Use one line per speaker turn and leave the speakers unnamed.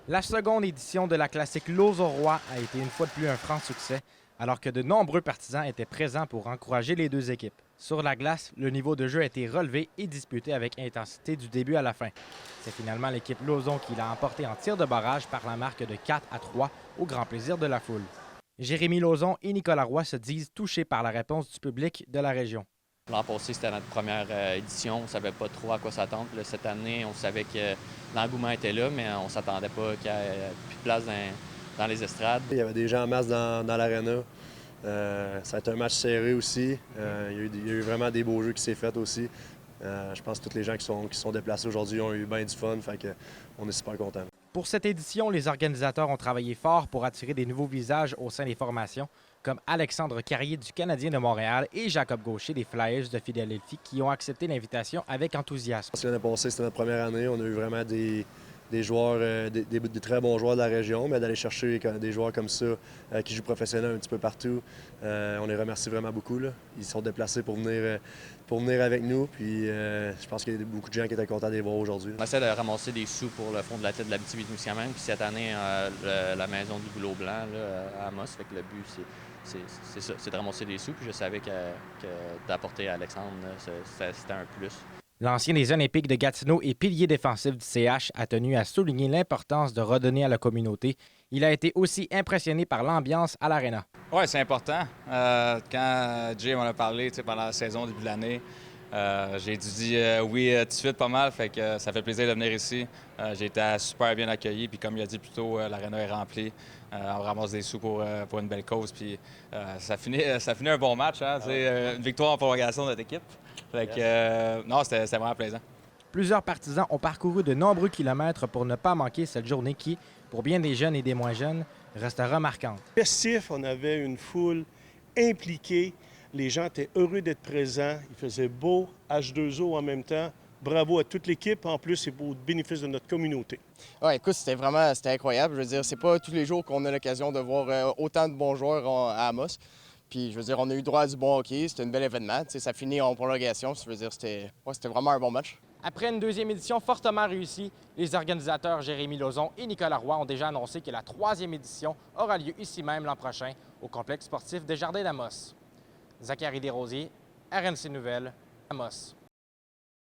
La seconde édition de la classique Lauson-Roy a été une fois de plus un franc succès, alors que de nombreux partisans étaient présents pour encourager les deux équipes. Sur la glace, le niveau de jeu a été relevé et disputé avec intensité du début à la fin. C'est finalement l'équipe Lauson qui l'a emporté en tir de barrage par la marque de 4-3 au grand plaisir de la foule. Jérémy Lauzon et Nicolas Roy se disent touchés par la réponse du public de la région.
L'an passé, c'était notre première édition. On ne savait pas trop à quoi s'attendre. Cette année, on savait que l'engouement était là, mais on ne s'attendait pas qu'il n'y ait plus de place dans les estrades.
Il y avait des gens en masse dans l'aréna. Ça a été un match serré aussi. Il y a eu vraiment des beaux jeux qui s'est fait aussi. Je pense que tous les gens qui sont déplacés aujourd'hui ont eu bien du fun. Fait que on est super contents.
Pour cette édition, les organisateurs ont travaillé fort pour attirer des nouveaux visages au sein des formations, comme Alexandre Carrier du Canadien de Montréal et Jacob Gaucher des Flyers de Philadelphie qui ont accepté l'invitation avec enthousiasme.
L'année passée, c'était notre première année. On a eu vraiment des joueurs, des très bons joueurs de la région, mais d'aller chercher des joueurs comme ça qui jouent professionnel un petit peu partout, on les remercie vraiment beaucoup. Là. Ils sont déplacés pour venir avec nous, puis je pense qu'il y a beaucoup de gens qui étaient contents de les voir aujourd'hui.
On essaie de ramasser des sous pour le fonds de la tête de l'Abitibi-Témiscamingue, puis cette année, la maison du Boulot Blanc là, à Amos. Fait que le but, c'est ça, c'est de ramasser des sous, puis je savais que d'apporter à Alexandre, c'était un plus.
L'ancien des Olympiques de Gatineau et pilier défensif du CH a tenu à souligner l'importance de redonner à la communauté. Il a été aussi impressionné par l'ambiance à l'aréna.
Oui, c'est important. Quand Jay m'en a parlé pendant la saison, début de l'année, j'ai dit oui tout de suite pas mal, fait que ça fait plaisir de venir ici. J'ai été super bien accueilli, puis comme il a dit plus tôt, l'aréna est remplie. On ramasse des sous pour une belle cause, puis ça finit un bon match. Hein? Une victoire en prolongation de notre équipe. Fait que, non, c'était vraiment plaisant.
Plusieurs partisans ont parcouru de nombreux kilomètres pour ne pas manquer cette journée qui, pour bien des jeunes et des moins jeunes, restera marquante.
Festif, on avait une foule impliquée. Les gens étaient heureux d'être présents. Il faisait beau, H2O en même temps. Bravo à toute l'équipe. En plus, c'est pour le bénéfice de notre communauté.
Ouais, écoute, c'était incroyable. Je veux dire, c'est pas tous les jours qu'on a l'occasion de voir autant de bons joueurs à Amos. Puis, je veux dire, on a eu droit à du bon hockey. C'était un bel événement. T'sais, ça finit en prolongation. Je veux dire, c'était vraiment un bon match.
Après une deuxième édition fortement réussie, les organisateurs Jérémy Lauzon et Nicolas Roy ont déjà annoncé que la troisième édition aura lieu ici même l'an prochain, au complexe sportif des Jardins d'Amos. Zachary Desrosiers, RNC Nouvelles, Amos.